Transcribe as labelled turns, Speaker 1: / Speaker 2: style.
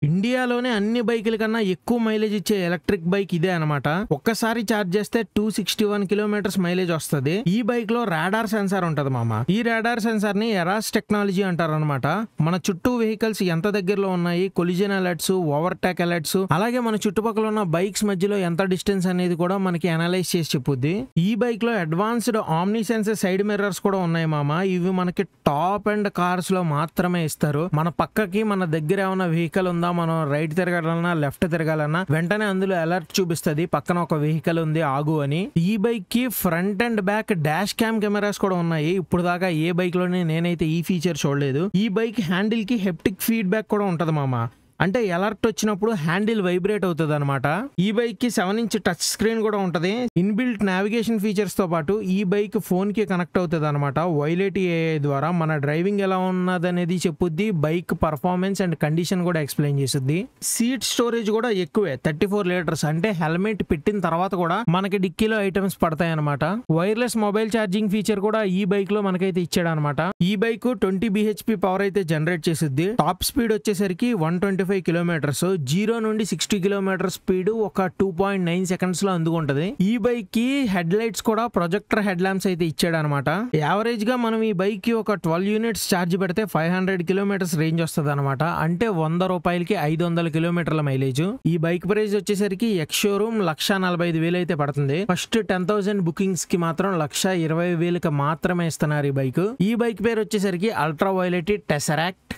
Speaker 1: ఇండియాలోనే అన్ని బైకుల కన్నా ఎక్కువ మైలేజ్ ఇచ్చే ఎలక్ట్రిక్ బైక్ ఇదే అనమాట. ఒక్కసారి ఛార్జ్ చేస్తే 261 కిలోమీటర్స్ మైలేజ్ వస్తుంది. ఈ బైక్ లో రాడార్ సెన్సార్ ఉంటది మామ. ఈ రాడార్ సెన్సార్ ని ఎరాస్ టెక్నాలజీ అంటారు అనమాట. మన చుట్టూ వెహికల్స్ ఎంత దగ్గరలో ఉన్నాయి, కొలిజన్ అలర్ట్స్, ఓవర్టేక్ అలర్ట్స్, అలాగే మన చుట్టుపక్కల ఉన్న బైక్స్ మధ్యలో ఎంత డిస్టెన్స్ అనేది కూడా మనకి అనలైజ్ చేసి చెప్పుద్ది. ఈ బైక్ లో advanced omni sensor side mirrors కూడా ఉన్నాయి మామ. ఇవి మనకి టాప్ అండ్ కార్స్ లో మాత్రమే ఇస్తారు. మన పక్కకి మన దగ్గర ఏమైనా వెహికల్ ఉందా, మనం రైట్ తిరగాలన్నా లెఫ్ట్ తిరగాలన్నా వెంటనే అందులో అలర్ట్ చూపిస్తుంది, పక్కన ఒక వెహికల్ ఉంది ఆగు అని. ఈ బైక్ కి front and back dash cam cameras కూడా ఉన్నాయి. ఇప్పుడు దాకా ఏ బైక్ లోనే నేనైతే ఈ ఫీచర్ చూడలేదు. ఈ బైక్ హ్యాండిల్ కి హెప్టిక్ ఫీడ్బ్యాక్ కూడా ఉంటది మామ. అంటే అలర్ట్ వచ్చినప్పుడు హ్యాండిల్ వైబ్రేట్ అవుతుంది అనమాట. ఈ బైక్ కి 7 ఇంచ్ టచ్ స్క్రీన్ కూడా ఉంటది. ఇన్బిల్ట్ నావిగేషన్ ఫీచర్స్ తో పాటు ఈ బైక్ ఫోన్ కి కనెక్ట్ అవుతుంది అనమాట. వైలెట్ ఏఐ ద్వారా మన డ్రైవింగ్ ఎలా ఉన్నది అనేది చెప్పుద్ది. బైక్ పర్ఫార్మెన్స్ అండ్ కండిషన్ కూడా ఎక్స్ప్లెయిన్ చేస్తుంది. సీట్ స్టోరేజ్ కూడా ఎక్కువే, 34 లీటర్స్. అంటే హెల్మెట్ పెట్టిన తర్వాత కూడా మనకి డిక్కీలో ఐటమ్స్ పడతాయి అనమాట. వైర్లెస్ మొబైల్ ఛార్జింగ్ ఫీచర్ కూడా ఈ బైక్ లో మనకైతే ఇచ్చాడు అనమాట. ఈ బైక్ 20 bhp పవర్ అయితే జనరేట్ చేస్తుంది. టాప్ స్పీడ్ వచ్చేసరికి 125 కిలోమీటర్స్. 0 నుండి 60 కిలోమీటర్ స్పీడ్ ఒక 2.9 సెకండ్స్ లో అందుకుంటది. ఈ బైక్ కి హెడ్ లైట్స్ కూడా ప్రొజెక్టర్ హెడ్ ల్యాంప్స్ అయితే ఇచ్చాడు అనమాట. యావరేజ్ గా మనం ఈ బైక్ కి ఒక 12 యూనిట్స్ ఛార్జ్ పెడితే 500 కిలోమీటర్స్ రేంజ్ వస్తుంది అనమాట. అంటే 100 రూపాయలకి 500 కిలోమీటర్ల మైలేజ్. ఈ బైక్ ప్రైస్ వచ్చేసరికి ఎక్స్ షోరూమ్ 1,45,000 అయితే పడుతుంది. ఫస్ట్ 10,000 బుకింగ్స్ కి మాత్రం 1,20,000 మాత్రమే ఇస్తున్నారు ఈ బైక్. ఈ బైక్ పేరు వచ్చేసరికి అల్ట్రా వైలెట్ టెసరాక్ట్.